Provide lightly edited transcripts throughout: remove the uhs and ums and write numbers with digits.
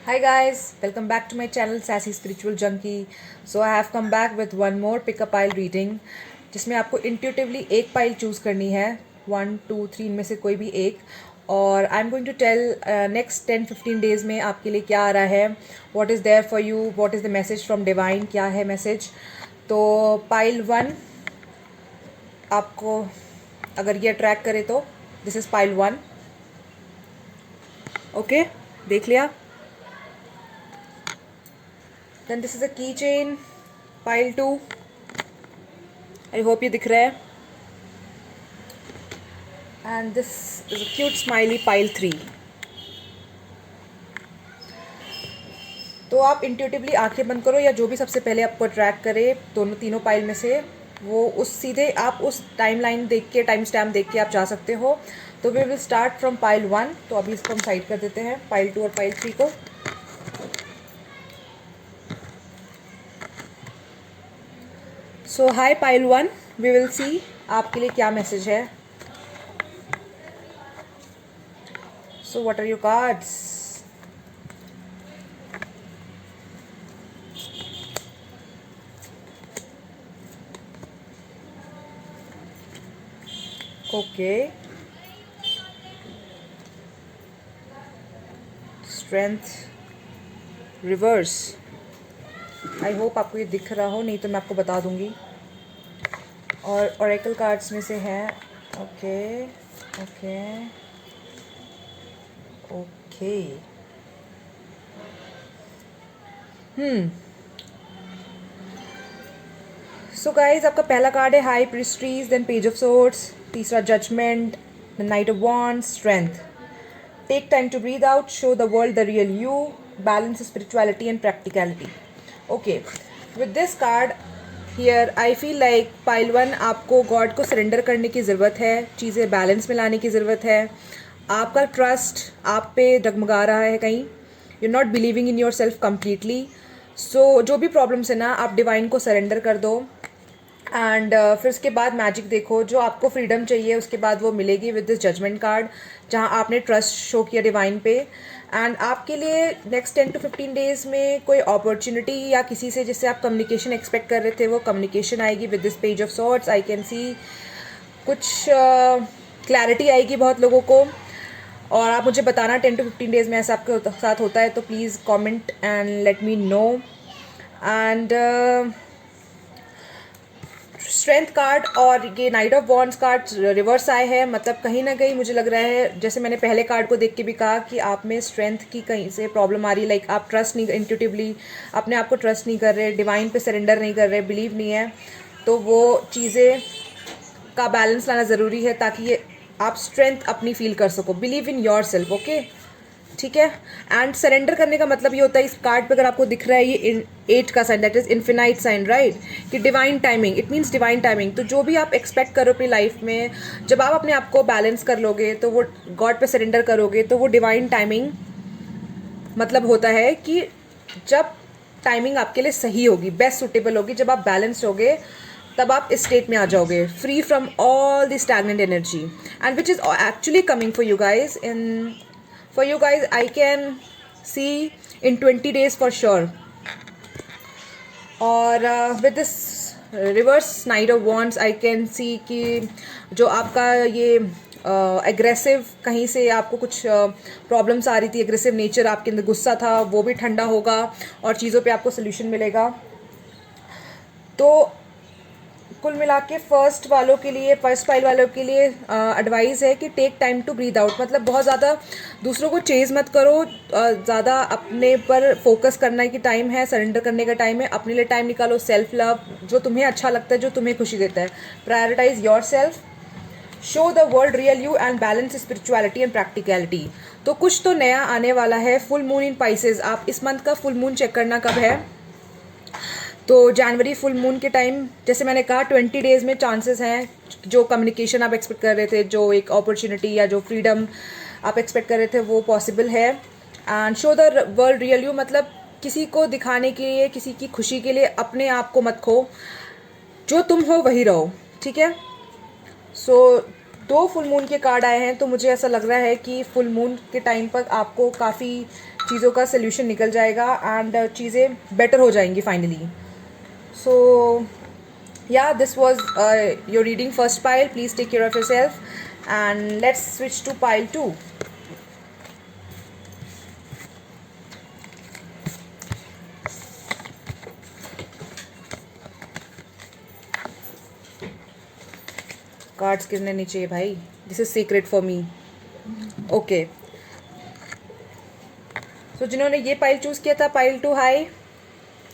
Hi guys, welcome back to my channel Sassy Spiritual Junkie. So I have come back with one more pick-up pile reading जिसमें आपको intuitively एक pile choose करनी है 1, 2, 3 इनमें से कोई भी एक और I am going to tell next 10-15 days में आपके लिए क्या आ रहा है, what is there for you, what is the message from divine, क्या है मैसेज। तो पाइल 1 आपको अगर ये अट्रैक्ट करे तो दिस इज़ पाइल 1। ओके, देख लिया। Then this is a keychain, pile 2. I hope ये दिख रहा है। And this is a cute smiley pile 3. तो आप इंट्यूटिवली आंखें बंद करो या जो भी सबसे पहले आपको अट्रैक्ट करे दोनों तीनों पाइल में से, वो उस सीधे आप उस टाइम लाइन देख के, टाइम स्टैम्प देख के आप जा सकते हो। तो we will start from pile 1। तो अभी इसको हम साइड कर देते हैं, पाइल 2 और पाइल 3 को। So hi pile 1, we will see आपके लिए क्या मैसेज है। So what are your cards? Okay, strength reverse. I hope आपको ये दिख रहा हो, नहीं तो मैं आपको बता दूंगी। और ओरेकल कार्ड्स में से हैं। Okay okay okay. So guys, आपका पहला कार्ड है high priestess, then page of swords, तीसरा judgement, the knight of wands, strength. Take time to breathe out, show the world the real you, balance spirituality and practicality. Okay, with this card here I feel like pile 1 आपको God को surrender करने की ज़रूरत है, चीज़ें balance में लाने की ज़रूरत है। आपका ट्रस्ट आप पे डगमगा रहा है कहीं, you not believing in yourself completely. So जो भी प्रॉब्लम्स है ना, आप डिवाइन को सरेंडर कर दो एंड फिर उसके बाद मैजिक देखो। जो आपको फ्रीडम चाहिए उसके बाद वो मिलेगी विद दिस जजमेंट कार्ड, जहाँ आपने ट्रस्ट शो किया डिवाइन पे। एंड आपके लिए नेक्स्ट 10-15 डेज़ में कोई अपॉर्चुनिटी या किसी से जिससे आप कम्युनिकेशन एक्सपेक्ट कर रहे थे वो कम्युनिकेशन आएगी with this page of swords. I can सी कुछ क्लैरिटी आएगी बहुत लोगों को। और आप मुझे बताना 10-15 डेज़ में ऐसा आपके साथ होता है तो please comment and let me know. And strength card और ये night of wands card reverse आए हैं, मतलब कहीं ना कहीं मुझे लग रहा है, जैसे मैंने पहले कार्ड को देख के भी कहा, कि आप में स्ट्रेंथ की कहीं से प्रॉब्लम आ रही है। लाइक आप ट्रस्ट नहीं, इंट्यूटिवली अपने आप को ट्रस्ट नहीं कर रहे, डिवाइन पे सरेंडर नहीं कर रहे, बिलीव नहीं है। तो वो चीज़ें का बैलेंस लाना ज़रूरी है ताकि ये आप स्ट्रेंथ अपनी फील कर सको। Believe in your self. Okay, ठीक है। एंड सरेंडर करने का मतलब ये होता है, इस कार्ड पे अगर आपको दिख रहा है ये 8 का sign, that is infinite sign, right, कि divine timing, it means divine timing. तो जो भी आप एक्सपेक्ट करो अपनी लाइफ में, जब आप अपने आप को बैलेंस कर लोगे तो वो गॉड पे सरेंडर करोगे तो वो डिवाइन टाइमिंग मतलब होता है कि जब टाइमिंग आपके लिए सही होगी, बेस्ट सुटेबल होगी, जब आप बैलेंस होगे तब आप इस स्टेट में आ जाओगे, free from all the stagnant energy, and which is actually coming for you guys I can see in 20 days for sure. और with this reverse Knight of Wands I can see कि जो आपका ये aggressive कहीं से आपको कुछ problems आ रही थी, एग्रेसिव नेचर आपके अंदर, गुस्सा था, वो भी ठंडा होगा और चीज़ों पे आपको सोल्यूशन मिलेगा। तो कुल मिला के फर्स्ट पाइल वालों के लिए एडवाइस है कि take time to breathe out, मतलब बहुत ज़्यादा दूसरों को चेज़ मत करो, ज़्यादा अपने पर फोकस करने की टाइम है, सरेंडर करने का टाइम है, अपने लिए टाइम निकालो। सेल्फ लव, जो तुम्हें अच्छा लगता है, जो तुम्हें खुशी देता है, prioritise yourself, show the world real you and balance spirituality and practicality. तो कुछ तो नया आने वाला है। फुल मून इन पाइसेस, आप इस मंथ का फुल मून चेक करना कब है, तो जनवरी फुल मून के टाइम, जैसे मैंने कहा 20 डेज़ में चांसेस हैं, जो कम्युनिकेशन आप एक्सपेक्ट कर रहे थे, जो एक अपॉर्चुनिटी या जो फ्रीडम आप एक्सपेक्ट कर रहे थे, वो पॉसिबल है। And show the world real you, मतलब किसी को दिखाने के लिए, किसी की खुशी के लिए अपने आप को मत खो, जो तुम हो वही रहो, ठीक है। सो 2 फुल मून के कार्ड आए हैं, तो मुझे ऐसा लग रहा है कि फुल मून के टाइम पर आपको काफ़ी चीज़ों का सल्यूशन निकल जाएगा एंड चीज़ें बेटर हो जाएंगी finally. So yeah, this was your reading first pile. Please take care of yourself, and let's switch to pile 2. Cards गिरने नहीं चाहिए भाई, this is secret for me. Okay, so जिन्होंने ये पाइल चूज किया था, पाइल 2 हाई,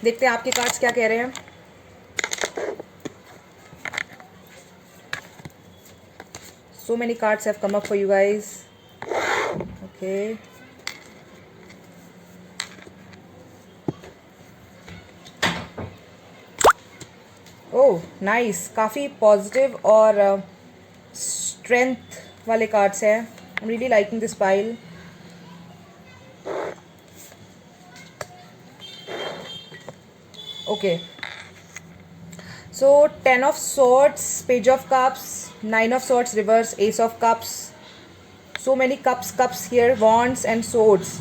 देखते हैं आपके कार्ड्स क्या कह रहे हैं. So many cards have come up for you guys. Okay. Oh, nice. काफ़ी पॉजिटिव और स्ट्रेंथ वाले कार्ड्स हैं. I'm really liking this pile. Okay. So 10 of swords, page of cups, 9 of swords reverse, ace of cups. So many cups here, wands and swords.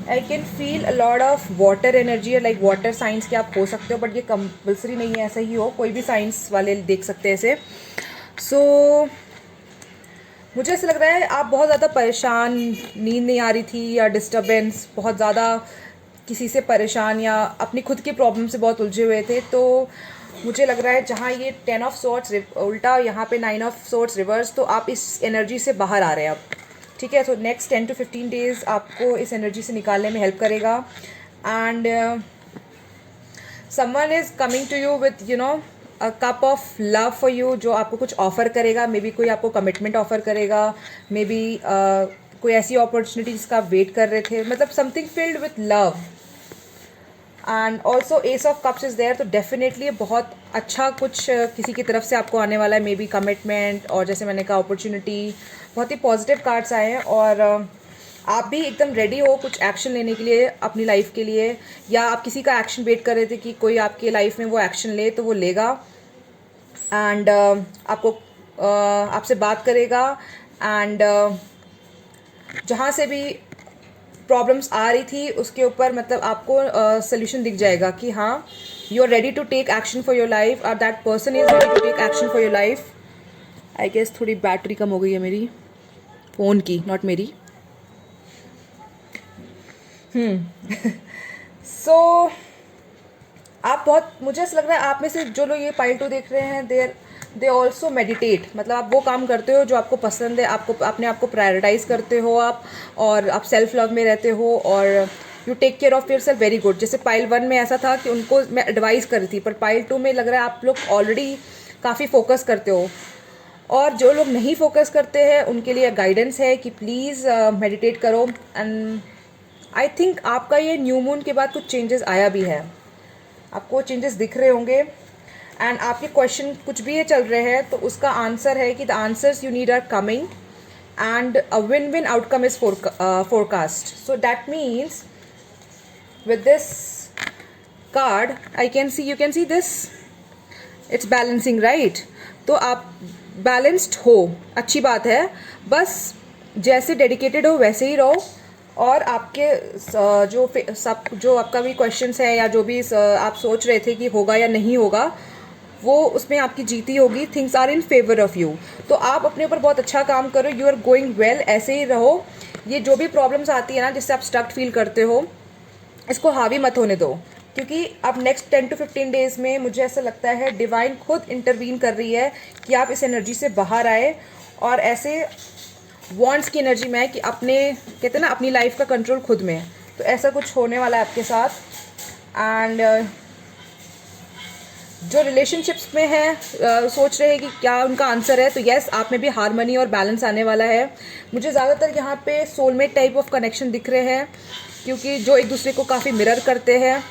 I can feel a lot of water energy, like water signs के आप हो सकते हो, but ये compulsory नहीं है ऐसा ही हो, कोई भी साइंस वाले देख सकते हैं ऐसे. सो मुझे ऐसा लग रहा है आप बहुत ज़्यादा परेशान, नींद नहीं आ रही थी या डिस्टर्बेंस, बहुत ज़्यादा किसी से परेशान या अपनी खुद की प्रॉब्लम से बहुत उलझे हुए थे. तो मुझे लग रहा है जहाँ ये 10 ऑफ सॉर्ट्स उल्टा, यहाँ पे 9 ऑफ सॉर्ट्स रिवर्स, तो आप इस एनर्जी से बाहर आ रहे हैं अब. ठीक है, तो नेक्स्ट 10 to 15 डेज़ आपको इस एनर्जी से निकालने में हेल्प करेगा. And someone is coming to you with a cup of love for you, जो आपको कुछ ऑफ़र करेगा. मे बी कोई आपको कमिटमेंट ऑफ़र करेगा, मे बी कोई ऐसी अपॉर्चुनिटी जिसका आप वेट कर रहे थे, मतलब something filled with love. And also ace of cups is there, तो डेफिनेटली बहुत अच्छा कुछ किसी की तरफ से आपको आने वाला है. मे बी कमिटमेंट, और जैसे मैंने कहा अपॉर्चुनिटी. बहुत ही पॉजिटिव कार्ड्स आए हैं और आप भी एकदम रेडी हो कुछ एक्शन लेने के लिए अपनी लाइफ के लिए, या आप किसी का एक्शन वेट कर रहे थे कि कोई आपके लाइफ में वो एक्शन ले, तो वो लेगा. एंड आपको आपसे बात करेगा. एंड जहाँ से भी प्रॉब्लम्स आ रही थी उसके ऊपर मतलब आपको सोल्यूशन दिख जाएगा कि हाँ, you are ready to take action for your life, और that person is ready to take action for your life. I guess थोड़ी बैटरी कम हो गई है मेरी फ़ोन की, नॉट मेरी. सो आप बहुत, मुझे ऐसा लग रहा है आप में से जो लोग ये पाइल 2 देख रहे हैं, दे ऑल्सो मेडिटेट. मतलब आप वो काम करते हो जो आपको पसंद है, आपको अपने आप को प्रायोरिटाइज करते हो आप, और आप सेल्फ लव में रहते हो, और you take care of yourself very good. जैसे पाइल 1 में ऐसा था कि उनको मैं एडवाइस कर रही थी, पर पाइल 2 में लग रहा है आप लोग ऑलरेडी काफ़ी फोकस करते हो. और जो लोग नहीं फोकस करते हैं उनके लिए गाइडेंस है कि प्लीज़ मेडिटेट करो. एंड आई थिंक आपका ये न्यू मून के बाद कुछ चेंजेस आया भी है, आपको चेंजेस दिख रहे होंगे. एंड आपके क्वेश्चन कुछ भी ये चल रहे हैं, तो उसका आंसर है कि the answers you need are coming, and a win win outcome is forecast. So that means with this card I can see, you can see this, it's balancing, right. तो आप बैलेंस्ड हो, अच्छी बात है. बस जैसे डेडिकेटेड हो वैसे ही रहो, और आपके जो आपका भी क्वेश्चंस है या जो भी आप सोच रहे थे कि होगा या नहीं होगा, वो उसमें आपकी जीती होगी. Things are in favour of you. तो आप अपने ऊपर बहुत अच्छा काम करो, यू आर गोइंग वेल, ऐसे ही रहो. ये जो भी प्रॉब्लम्स आती है ना, जिससे आप स्टक फील करते हो, इसको हावी मत होने दो, क्योंकि अब नेक्स्ट 10 to 15 डेज़ में मुझे ऐसा लगता है डिवाइन खुद इंटरवीन कर रही है कि आप इस एनर्जी से बाहर आए. और ऐसे वॉन्ट्स की एनर्जी में है कि अपने, कहते हैं ना, अपनी लाइफ का कंट्रोल खुद में है. तो ऐसा कुछ होने वाला है आपके साथ. एंड जो रिलेशनशिप्स में है सोच रहे हैं कि क्या उनका आंसर है, तो येस, आप में भी हारमनी और बैलेंस आने वाला है. मुझे ज़्यादातर यहाँ पे सोलमेट टाइप ऑफ कनेक्शन दिख रहे हैं, क्योंकि जो एक दूसरे को काफ़ी मिरर करते हैं.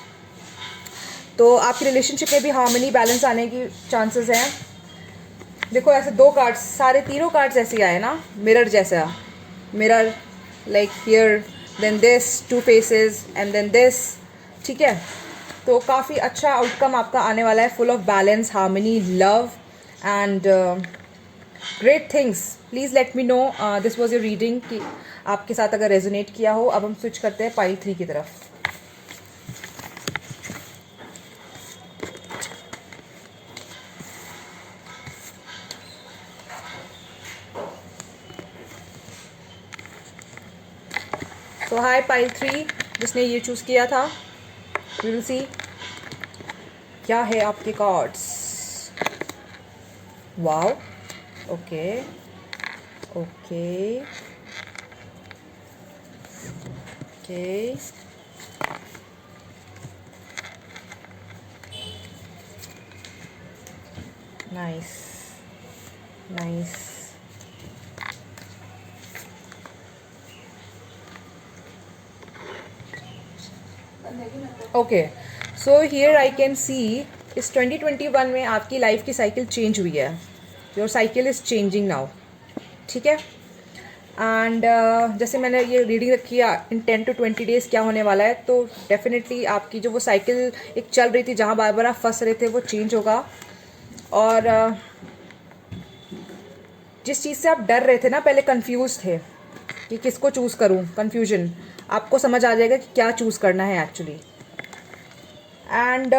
तो आपकी रिलेशनशिप में भी हार्मनी, बैलेंस आने की चांसेस हैं. देखो ऐसे 2 कार्ड्स, सारे तीनों कार्ड्स ऐसे ही आए ना, मिरर जैसा, mirror like here, then this 2 faces and then this. ठीक है, तो काफ़ी अच्छा आउटकम आपका आने वाला है, full of balance, harmony, love. And great things, please let me know this was your reading कि आपके साथ अगर रेजोनेट किया हो. अब हम स्विच करते हैं पाइल 3 की तरफ. सो हाय पाइल 3, जिसने ये चूज़ किया था. वी विल सी क्या है आपके cards. Wow, okay okay okay. Nice nice. Okay, so here I can सी इस 2021 में आपकी लाइफ की साइकिल चेंज हुई है. Your cycle is changing now. ठीक है. एंड जैसे मैंने ये रीडिंग रखी है इन 10 to 20 डेज़ क्या होने वाला है, तो डेफिनेटली आपकी जो वो साइकिल एक चल रही थी जहाँ बार बार आप फंस रहे थे वो चेंज होगा. और जिस चीज़ से आप डर रहे थे ना, पहले कंफ्यूज थे कि किसको चूज़ करूँ, कन्फ्यूजन, आपको समझ आ जाएगा कि क्या चूज़ करना है एक्चुअली. एंड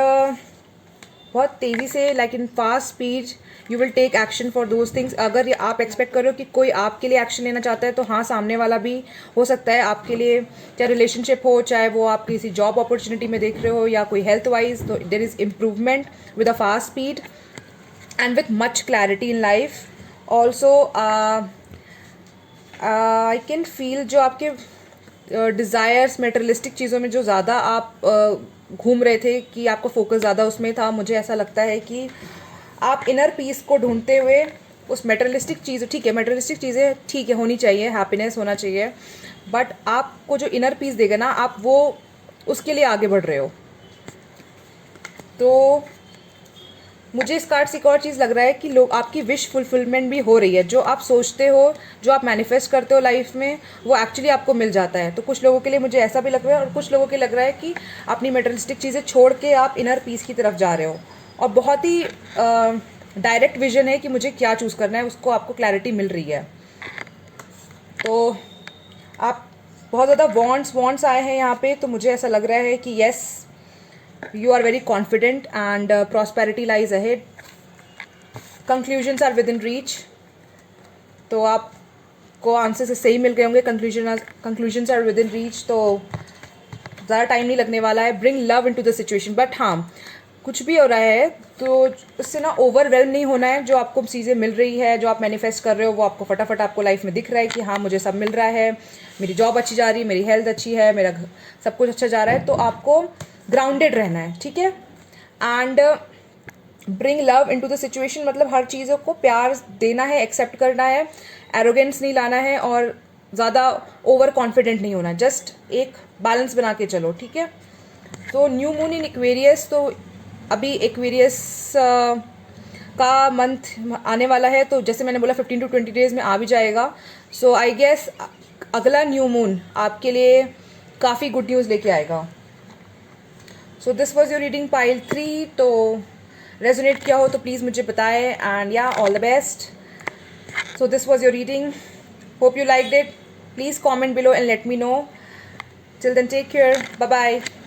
बहुत तेज़ी से, like in fast speed, you will take action for those things. अगर आप एक्सपेक्ट करो कि कोई आपके लिए एक्शन लेना चाहता है, तो हाँ, सामने वाला भी हो सकता है आपके लिए, चाहे रिलेशनशिप हो, चाहे वो आप किसी जॉब अपॉर्चुनिटी में देख रहे हो या कोई हेल्थ वाइज, तो there is improvement with a fast speed and with much clarity in life. Also I can feel जो आपके डिज़ायर्स मेटेरियलिस्टिक चीज़ों में जो ज़्यादा आप घूम रहे थे, कि आपका फोकस ज़्यादा उसमें था, मुझे ऐसा लगता है कि आप इनर पीस को ढूंढते हुए उस मेटेरियलिस्टिक चीज़, ठीक है, मेटेरियलिस्टिक चीज़ें ठीक है, होनी चाहिए, हैप्पीनेस होना चाहिए, बट आपको जो इनर पीस देगा ना, आप वो उसके लिए आगे बढ़ रहे हो. तो मुझे इस कार्ड से एक और चीज़ लग रहा है कि लोग, आपकी विश फुलफिलमेंट भी हो रही है. जो आप सोचते हो, जो आप मैनिफेस्ट करते हो लाइफ में, वो एक्चुअली आपको मिल जाता है. तो कुछ लोगों के लिए मुझे ऐसा भी लग रहा है, और कुछ लोगों के लग रहा है कि अपनी मेटेरियलिस्टिक चीज़ें छोड़ के आप इनर पीस की तरफ जा रहे हो, और बहुत ही डायरेक्ट विजन है कि मुझे क्या चूज़ करना है, उसको आपको क्लैरिटी मिल रही है. तो आप बहुत ज़्यादा वॉन्ट्स आए हैं यहाँ पे, तो मुझे ऐसा लग रहा है कि yes, you are very confident and prosperity lies ahead. Conclusions are within reach. तो आपको आंसर से सही मिल गए होंगे. Conclusions are within reach, तो ज़्यादा टाइम नहीं लगने वाला है. Bring love into the situation. But हाँ, कुछ भी हो रहा है तो उससे ना ओवरवेल्म नहीं होना है. जो आपको चीज़ें मिल रही है, जो आप मैनिफेस्ट कर रहे हो, वो आपको फटाफट आपको लाइफ में दिख रहा है कि हाँ, मुझे सब मिल रहा है, मेरी जॉब अच्छी जा रही है, मेरी हेल्थ अच्छी है, मेरा सब कुछ अच्छा जा रहा है. तो आपको ग्राउंडेड रहना है. ठीक है. And bring love into the situation, मतलब हर चीज़ों को प्यार देना है, एक्सेप्ट करना है, एरोगेंस नहीं लाना है, और ज़्यादा ओवर कॉन्फिडेंट नहीं होना. जस्ट एक बैलेंस बना के चलो. ठीक है. तो न्यू मून इन एक्वेरियस, तो अभी एक्वेरियस का मंथ आने वाला है, तो जैसे मैंने बोला 15 to 20 डेज़ में आ भी जाएगा. सो आई गेस अगला न्यू मून आपके लिए काफ़ी गुड न्यूज़ लेके आएगा. So this was your reading pile 3. तो रेजोनेट किया हो तो प्लीज़ मुझे बताएं. एंड या, all the best. So this was your reading. Hope you liked it. Please comment below and let me know. Till then, take care. Bye bye.